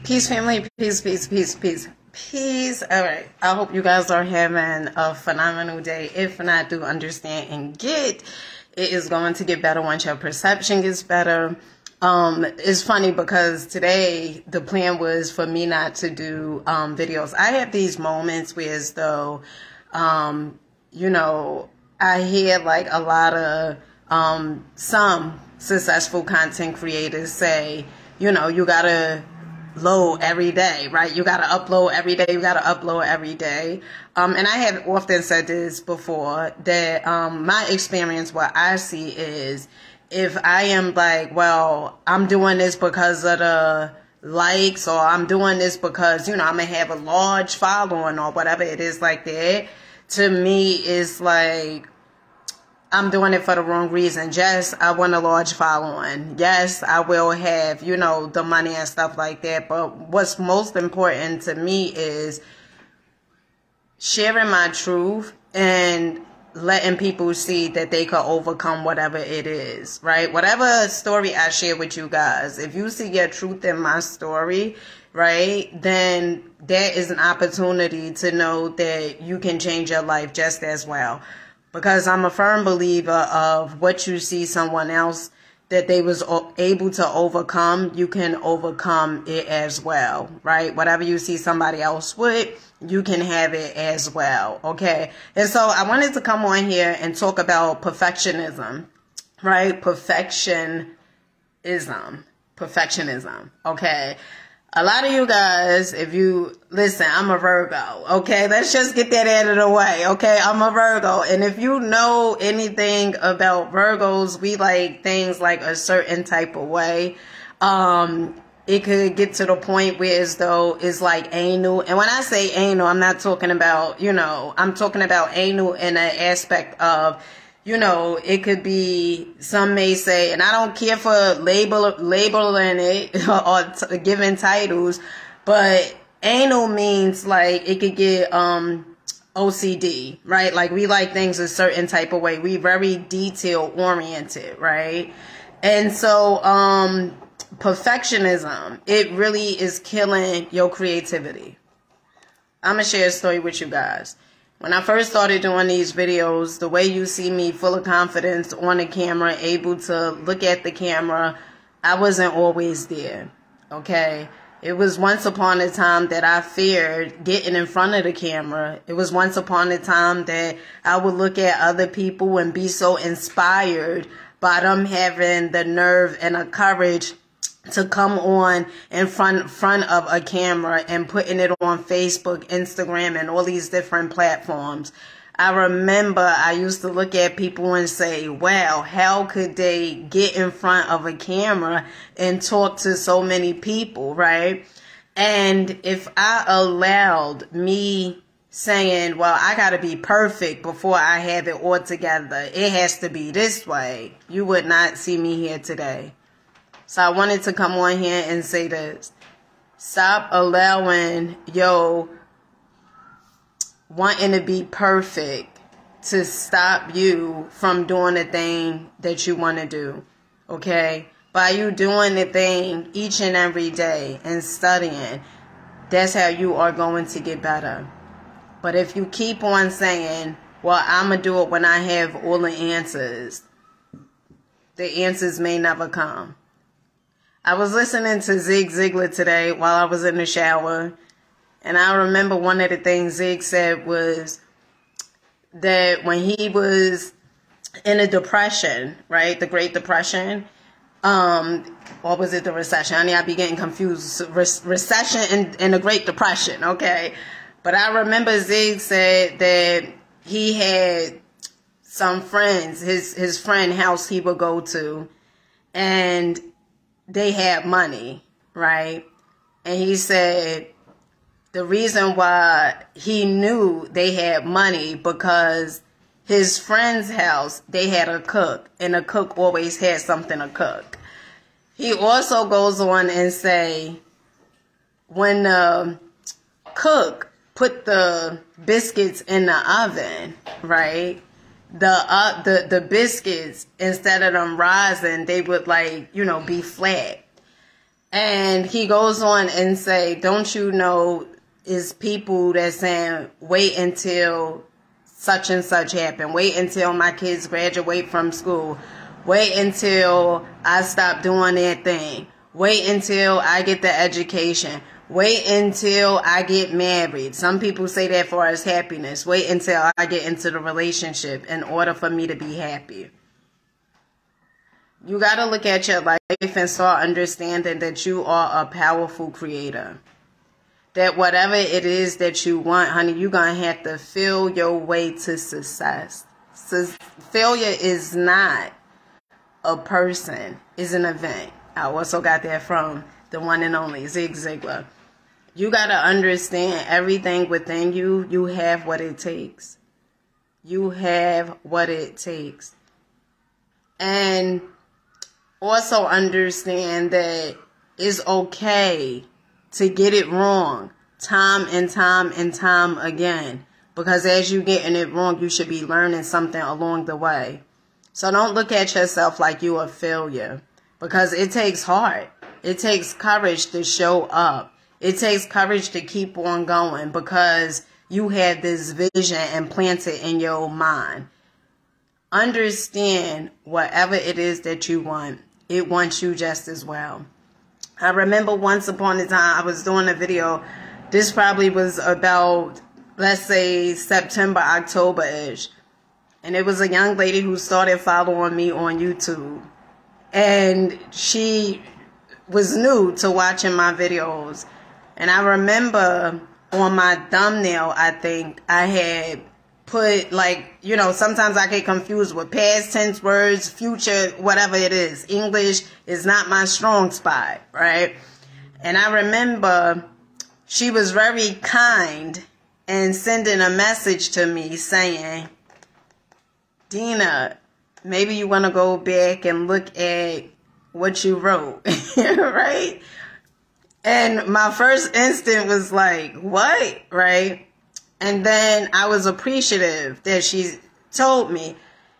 Peace, family. Peace, peace, peace, peace, peace. All right. I hope you guys are having a phenomenal day. If not, do understand and get it is going to get better once your perception gets better. It's funny because today the plan was for me not to do videos. I have these moments where as though, I hear like a lot of some successful content creators say, you gotta load every day, right? You gotta upload every day. You gotta upload every day. And I have often said this before that my experience, what I see is if I am like, well, I'm doing this because of the likes, or I'm doing this because, I'm gonna have a large following or whatever it is like that, to me it's like, I'm doing it for the wrong reason. Yes, I want a large following. Yes, I will have, the money and stuff like that. But what's most important to me is sharing my truth and letting people see that they can overcome whatever it is, right? Whatever story I share with you guys, if you see your truth in my story, right, then there is an opportunity to know that you can change your life just as well. Because I'm a firm believer of what you see someone else that they was able to overcome, you can overcome it as well, right? Whatever you see somebody else with, you can have it as well, okay? And so I wanted to come on here and talk about perfectionism, right? Perfectionism, okay? A lot of you guys, if you listen, I'm a Virgo, okay? Let's just get that out of the way, okay? I'm a Virgo. And if you know anything about Virgos, we like things like a certain type of way. It could get to the point where as though it's like anal. And when I say anal, I'm not talking about, I'm talking about anal in an aspect of, it could be, some may say, and I don't care for labeling it or giving titles, but anal means like it could get OCD, right? Like we like things a certain type of way. We very detail oriented, right? And so perfectionism, it really is killing your creativity. I'm going to share a story with you guys. When I first started doing these videos, the way you see me full of confidence on the camera, able to look at the camera, I wasn't always there, okay? It was once upon a time that I feared getting in front of the camera. It was once upon a time that I would look at other people and be so inspired by them having the nerve and the courage to come on in front of a camera and putting it on Facebook, Instagram, and all these different platforms. I remember I used to look at people and say, wow, how could they get in front of a camera and talk to so many people, right? And if I allowed me saying, well, I got to be perfect before I have it all together, it has to be this way, you would not see me here today. So I wanted to come on here and say this. Stop allowing wanting to be perfect to stop you from doing the thing that you want to do. Okay? By you doing the thing each and every day and studying, that's how you are going to get better. But if you keep on saying, well, I'm going to do it when I have all the answers may never come. I was listening to Zig Ziglar today while I was in the shower, and I remember one of the things Zig said was that when he was in a depression, right, the Great Depression, or was it the recession? I be getting confused. Recession and the Great Depression, okay? But I remember Zig said that he had some friends, his friend house he would go to, and they had money, right? And he said the reason why he knew they had money because his friend's house, they had a cook, and the cook always had something to cook. He also goes on and say when the cook put the biscuits in the oven, right? The biscuits, instead of them rising, they would be flat. And he goes on and say, don't you know, is people that saying, wait until such and such happen. Wait until my kids graduate from school. Wait until I stop doing that thing. Wait until I get the education. Wait until I get married. Some people say that for as happiness. Wait until I get into the relationship in order for me to be happy. You got to look at your life and start understanding that you are a powerful creator. That whatever it is that you want, honey, you're going to have to feel your way to success. So failure is not a person, it's an event. I also got that from the one and only Zig Ziglar. You got to understand everything within you. You have what it takes. You have what it takes. And also understand that it's okay to get it wrong time and time and time again. Because as you getting it wrong, you should be learning something along the way. So don't look at yourself like you're a failure. Because it takes heart. It takes courage to show up. It takes courage to keep on going because you have this vision implanted in your mind. Understand whatever it is that you want. It wants you just as well. I remember once upon a time I was doing a video. This probably was about, let's say, September, October-ish. And it was a young lady who started following me on YouTube. And she was new to watching my videos. And I remember on my thumbnail, I think, I had put, like, you know, sometimes I get confused with past tense words, future, whatever it is. English is not my strong spot, right? And I remember she was very kind and sending a message to me saying, Dina, maybe you want to go back and look at what you wrote, right? And my first instinct was like, what, right? And then I was appreciative that she told me.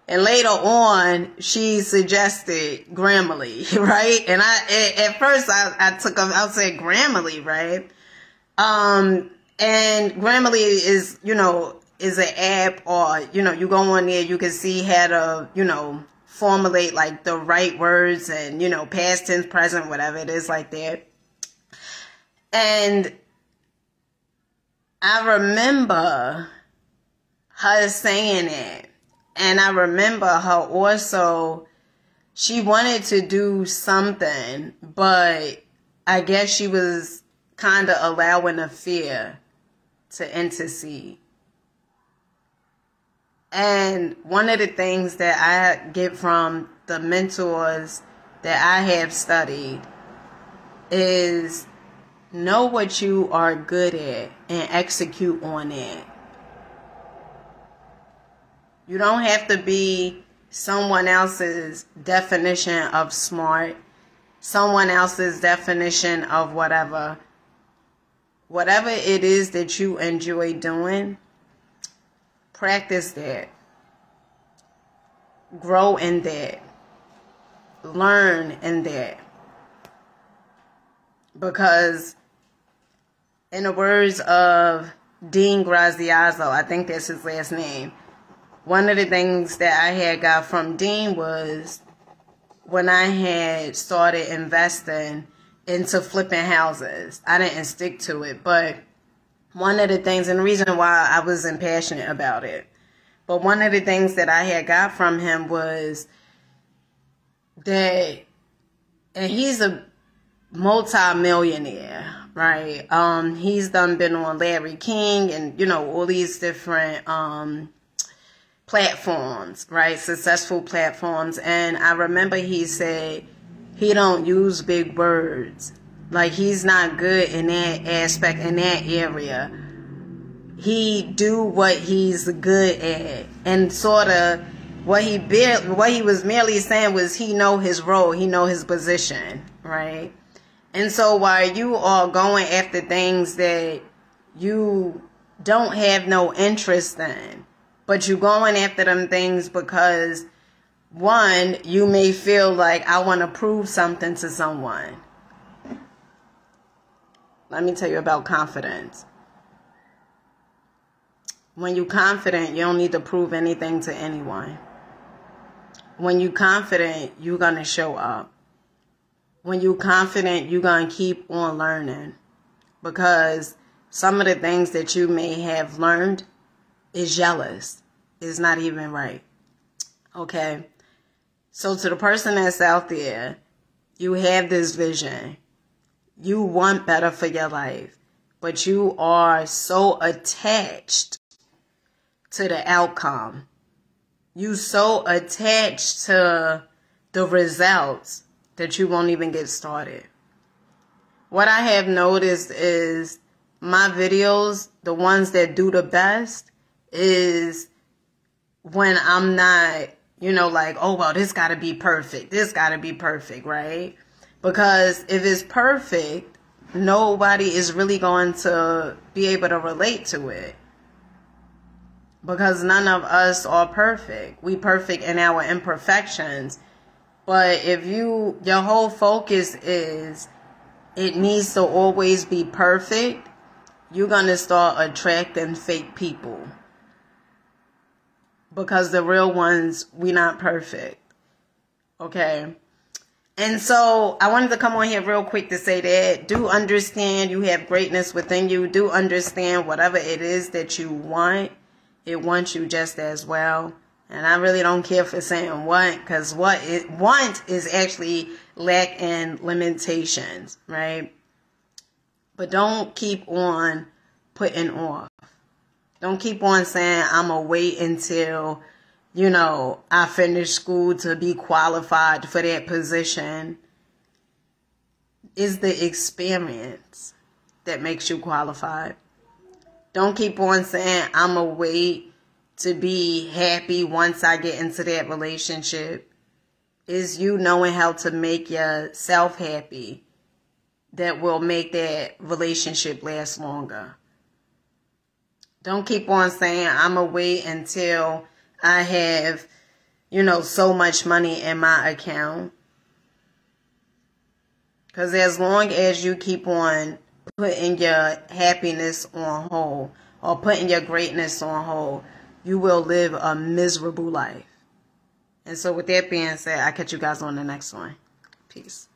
And later on, she suggested Grammarly, right? And at first I said Grammarly, right? And Grammarly is, you know, is an app, or, you know, you go on there, you can see how to, you know, formulate like the right words and, you know, past tense, present, whatever it is like that. And I remember her saying it. And I remember her also, she wanted to do something, but I guess she was kind of allowing a fear to intercede. And one of the things that I get from the mentors that I have studied is know what you are good at and execute on it. You don't have to be someone else's definition of smart, someone else's definition of whatever. Whatever it is that you enjoy doing, practice that. Grow in that. Learn in that. Because in the words of Dean Graziaso, I think that's his last name, one of the things that I had got from Dean was when I had started investing into flipping houses. I didn't stick to it, but one of the things, and the reason why I wasn't passionate about it, but one of the things that I had got from him was that, and he's a multi-millionaire, right? He's been on Larry King and, you know, all these different platforms, right? Successful platforms. And I remember he said he don't use big words. Like, he's not good in that aspect, in that area. He do what he's good at. And sort of what he was merely saying was he know his role, he know his position, right? And so while you are going after things that you don't have no interest in, but you going after them things because, one, you may feel like I want to prove something to someone. let me tell you about confidence. When you're confident, you don't need to prove anything to anyone. When you're confident, you're going to show up. When you're confident, you're going to keep on learning. Because some of the things that you may have learned is jealous. It's not even right. Okay? So to the person that's out there, you have this vision. You want better for your life. But you are so attached to the outcome. You so attached to the results that you won't even get started. What I have noticed is my videos, the ones that do the best, is when I'm not, like, oh, well, this got to be perfect. This got to be perfect, right? Because if it's perfect, nobody is really going to be able to relate to it. Because none of us are perfect. We perfect in our imperfections. But if your whole focus is it needs to always be perfect, you're going to start attracting fake people. Because the real ones, we not perfect. Okay? And so I wanted to come on here real quick to say that do understand you have greatness within you. Do understand whatever it is that you want. It wants you just as well. And I really don't care for saying want, because what it want is actually lacking limitations, right? But don't keep on putting off. Don't keep on saying, I'm going to wait until, I finish school to be qualified for that position. It's the experience that makes you qualified. Don't keep on saying, I'm going to wait to be happy once I get into that relationship. It's you knowing how to make yourself happy that will make that relationship last longer. Don't keep on saying, I'm going to wait until I have, so much money in my account. Because as long as you keep on putting your happiness on hold or putting your greatness on hold, you will live a miserable life. And so with that being said, I'll catch you guys on the next one. Peace.